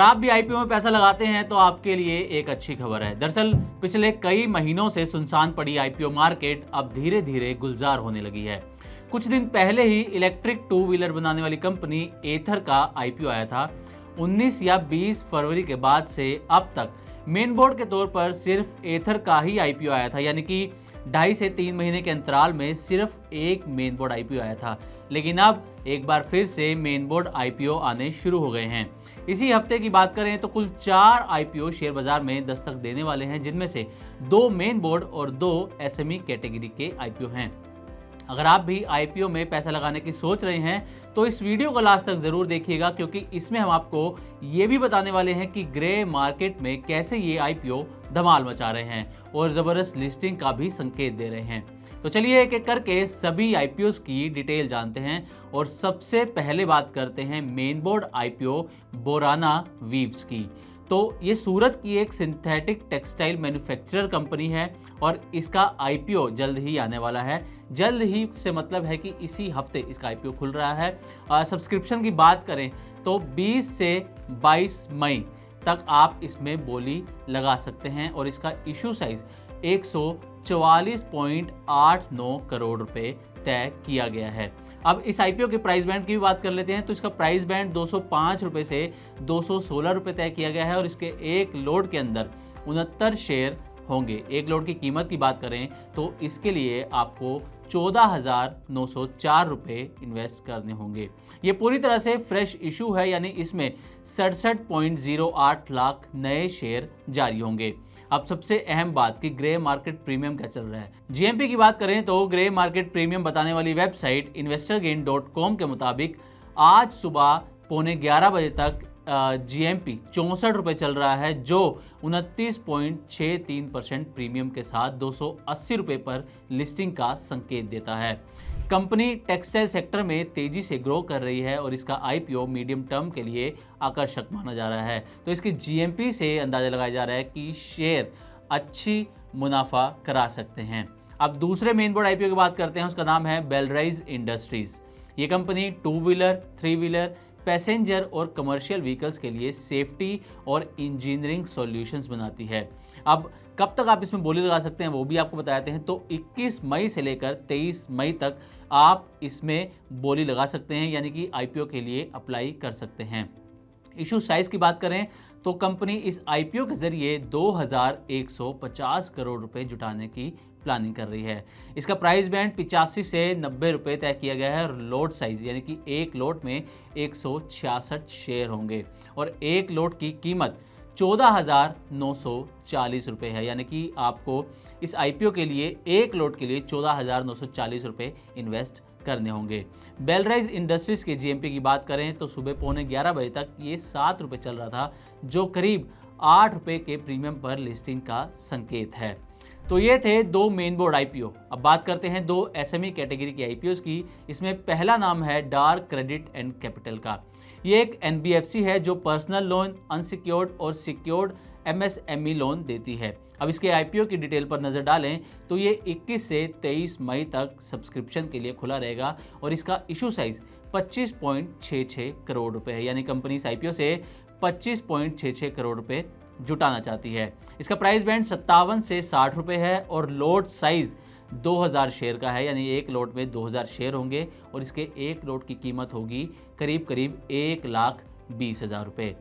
अगर आप भी आईपीओ में पैसा लगाते हैं तो आपके लिए एक अच्छी खबर है। दरअसल पिछले कई महीनों से सुनसान पड़ी आईपीओ मार्केट अब धीरे धीरे गुलजार होने लगी है। कुछ दिन पहले ही इलेक्ट्रिक टू व्हीलर बनाने वाली कंपनी एथर का आईपीओ आया था। 19 या 20 फरवरी के बाद से अब तक मेन बोर्ड के तौर पर सिर्फ एथर का ही आईपीओ आया था, यानी कि 2.5 से 3 महीने के अंतराल में सिर्फ एक मेन बोर्ड आईपीओ आया था। लेकिन अब एक बार फिर से मेन बोर्ड आईपीओ आने शुरू हो गए हैं। इसी हफ्ते की बात करें तो कुल 4 आईपीओ शेयर बाजार में दस्तक देने वाले हैं, जिनमें से 2 मेन बोर्ड और 2 एसएमई कैटेगरी के आईपीओ हैं। अगर आप भी आईपीओ में पैसा लगाने की सोच रहे हैं तो इस वीडियो को लास्ट तक जरूर देखिएगा, क्योंकि इसमें हम आपको ये भी बताने वाले हैं कि ग्रे मार्केट में कैसे ये आईपीओ धमाल मचा रहे हैं और जबरदस्त लिस्टिंग का भी संकेत दे रहे हैं। तो चलिए एक एक करके सभी आईपीओ की डिटेल जानते हैं और सबसे पहले बात करते हैं main board IPO Borana weaves की। तो ये सूरत की एक सिंथेटिक टेक्सटाइल मैन्युफैक्चरर कंपनी है और इसका आईपीओ जल्द ही आने वाला है। जल्द ही से मतलब है कि इसी हफ्ते इसका आईपीओ खुल रहा है। सब्सक्रिप्शन की बात करें तो 20 से 22 मई तक आप इसमें बोली लगा सकते हैं और इसका इशू साइज 144.89 करोड़ रुपए तय किया गया है। अब इस आईपीओ के प्राइस बैंड की भी बात कर लेते हैं तो इसका प्राइस बैंड 205 रुपए से 216 रुपए तय किया गया है और इसके एक लोड के अंदर 69 शेयर होंगे। एक लोड की कीमत की बात करें तो इसके लिए आपको 14,904 रुपए इन्वेस्ट करने होंगे। ये पूरी तरह से फ्रेश इशू है, यानी इसमें 67.08 लाख नए शेयर जारी होंगे। अब सबसे अहम बात कि ग्रे मार्केट प्रीमियम क्या चल रहा है। जीएमपी की बात करें तो ग्रे मार्केट प्रीमियम बताने वाली वेबसाइट investorgain.com के मुताबिक आज सुबह 11:15 बजे तक जीएमपी 64 रुपये चल रहा है, जो 29.63% प्रीमियम के साथ 280 रुपये पर लिस्टिंग का संकेत देता है। कंपनी टेक्सटाइल सेक्टर में तेजी से ग्रो कर रही है और इसका आईपीओ मीडियम टर्म के लिए आकर्षक माना जा रहा है। तो इसकी जीएमपी से अंदाजा लगाया जा रहा है कि शेयर अच्छी मुनाफा करा सकते हैं। अब दूसरे मेन बोर्ड आईपीओ की बात करते हैं, उसका नाम है बेलराइज इंडस्ट्रीज। ये कंपनी 2 व्हीलर, 3 व्हीलर, पैसेंजर और कमर्शियल व्हीकल्स के लिए सेफ्टी और इंजीनियरिंग सॉल्यूशंस बनाती है। अब कब तक आप इसमें बोली लगा सकते हैं वो भी आपको बताते हैं। तो 21 मई से लेकर 23 मई तक आप इसमें बोली लगा सकते हैं, यानी कि आईपीओ के लिए अप्लाई कर सकते हैं। इशू साइज की बात करें तो कंपनी इस आईपीओ के जरिए 2,150 करोड़ रुपए जुटाने की प्लानिंग कर रही है। इसका प्राइस बैंड 85 से 90 रुपए तय किया गया है और लोड साइज यानी कि एक लोड में 166 शेयर होंगे और एक लोड की कीमत 14,940 रुपए है, यानी कि आपको इस आईपीओ के लिए एक लोड के लिए 14,940 रुपए इन्वेस्ट करने होंगे। बेलराइज इंडस्ट्रीज के जीएमपी की बात करें तो सुबह 11:15 बजे तक ये 7 रुपये चल रहा था, जो करीब 8 रुपये के प्रीमियम पर लिस्टिंग का संकेत है। तो ये थे 2 मेन बोर्ड आईपीओ। अब बात करते हैं 2 एसएमई कैटेगरी के आईपीओस की। इसमें पहला नाम है डार्क क्रेडिट एंड कैपिटल का। ये एक एनबीएफसी है जो पर्सनल लोन, अनसिक्योर्ड और सिक्योर्ड एमएसएमई लोन देती है। अब इसके आईपीओ की डिटेल पर नजर डालें तो ये 21 से 23 मई तक सब्सक्रिप्शन के लिए खुला रहेगा और इसका इशू साइज 25.66 करोड़ रुपए है, यानी कंपनी इस आईपीओ से 25.66 करोड़ रुपए जुटाना चाहती है। इसका प्राइस बैंड 57 से 60 रुपए है और लोड साइज 2000 शेयर का है, यानी एक लोड में 2000 शेयर होंगे और इसके एक लोड की कीमत होगी करीब 1,20,000 रुपए।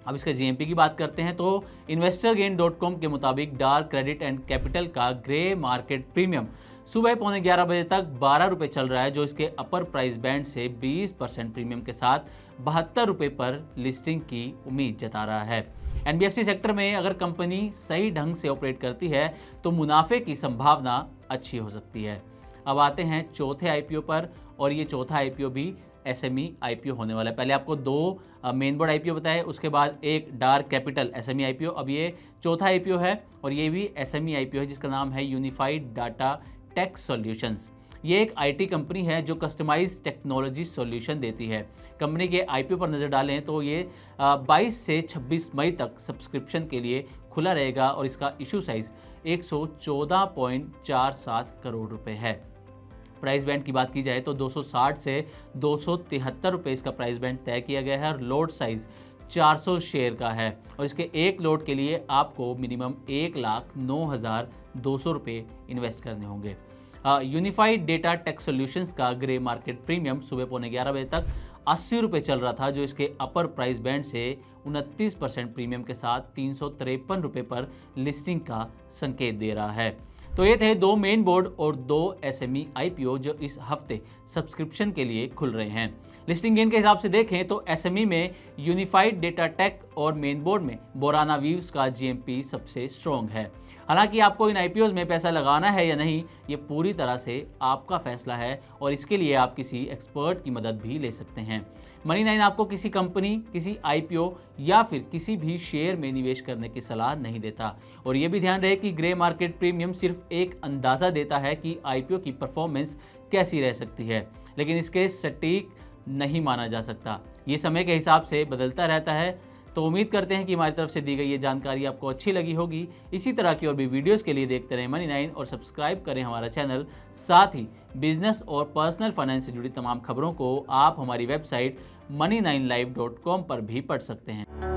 अब इसका जीएमपी की बात करते हैं तो investorgain.com के मुताबिक डार्क क्रेडिट एंड कैपिटल का ग्रे मार्केट प्रीमियम सुबह 11:15 बजे तक 12 रुपये चल रहा है, जो इसके अपर प्राइस बैंड से 20% प्रीमियम के साथ 72 रुपये पर लिस्टिंग की उम्मीद जता रहा है। एनबीएफसी सेक्टर में अगर कंपनी सही ढंग से ऑपरेट करती है तो मुनाफे की संभावना अच्छी हो सकती है। अब आते हैं चौथे आईपीओ पर और ये चौथा आईपीओ भी एसएमई आईपीओ होने वाला है। पहले आपको 2 मेन बोर्ड आईपीओ बताए, उसके बाद एक डार्क कैपिटल एसएमई आईपीओ। अब ये चौथा आईपीओ है और ये भी एसएमई आईपीओ है, जिसका नाम है यूनिफाइड डाटा टेक सॉल्यूशंस। ये एक आईटी कंपनी है जो कस्टमाइज टेक्नोलॉजी सॉल्यूशन देती है। कंपनी के आईपीओ पर नज़र डालें तो ये 22 से 26 मई तक सब्सक्रिप्शन के लिए खुला रहेगा और इसका इशू साइज 114.47 करोड़ रुपए है। प्राइस बैंड की बात की जाए तो 260 से 273 रुपये इसका प्राइस बैंड तय किया गया है और लोड साइज 400 शेयर का है और इसके एक लॉट के लिए आपको मिनिमम 1,09,200 रुपये इन्वेस्ट करने होंगे। यूनिफाइड डेटा टेक सॉल्यूशंस का ग्रे मार्केट प्रीमियम सुबह 11:15 बजे तक 80 रुपये चल रहा था, जो इसके अपर प्राइस बैंड से 29% प्रीमियम के साथ 353 रुपये पर लिस्टिंग का संकेत दे रहा है। तो ये थे 2 मेन बोर्ड और 2 SME IPO जो इस हफ्ते सब्सक्रिप्शन के लिए खुल रहे हैं। लिस्टिंग गेन के हिसाब से देखें तो SME में यूनिफाइड डेटा टेक और मेन बोर्ड में बोराना वीव्स का GMP सबसे स्ट्रॉन्ग है। हालांकि आपको इन IPOs में पैसा लगाना है या नहीं, ये पूरी तरह से आपका फैसला है और इसके लिए आप किसी एक्सपर्ट की मदद भी ले सकते हैं। Money9 आपको किसी कंपनी, किसी IPO या फिर किसी भी शेयर में निवेश करने की सलाह नहीं देता। और ये भी ध्यान रहे कि ग्रे मार्केट प्रीमियम सिर्फ एक अंदाज़ा देता है कि IPO की परफॉर्मेंस कैसी रह सकती है, लेकिन इसके सटीक नहीं माना जा सकता। ये समय के हिसाब से बदलता रहता है। तो उम्मीद करते हैं कि हमारी तरफ से दी गई ये जानकारी आपको अच्छी लगी होगी। इसी तरह की और भी वीडियोस के लिए देखते रहें Money9 और सब्सक्राइब करें हमारा चैनल। साथ ही बिजनेस और पर्सनल फाइनेंस से जुड़ी तमाम खबरों को आप हमारी वेबसाइट money9live.com पर भी पढ़ सकते हैं।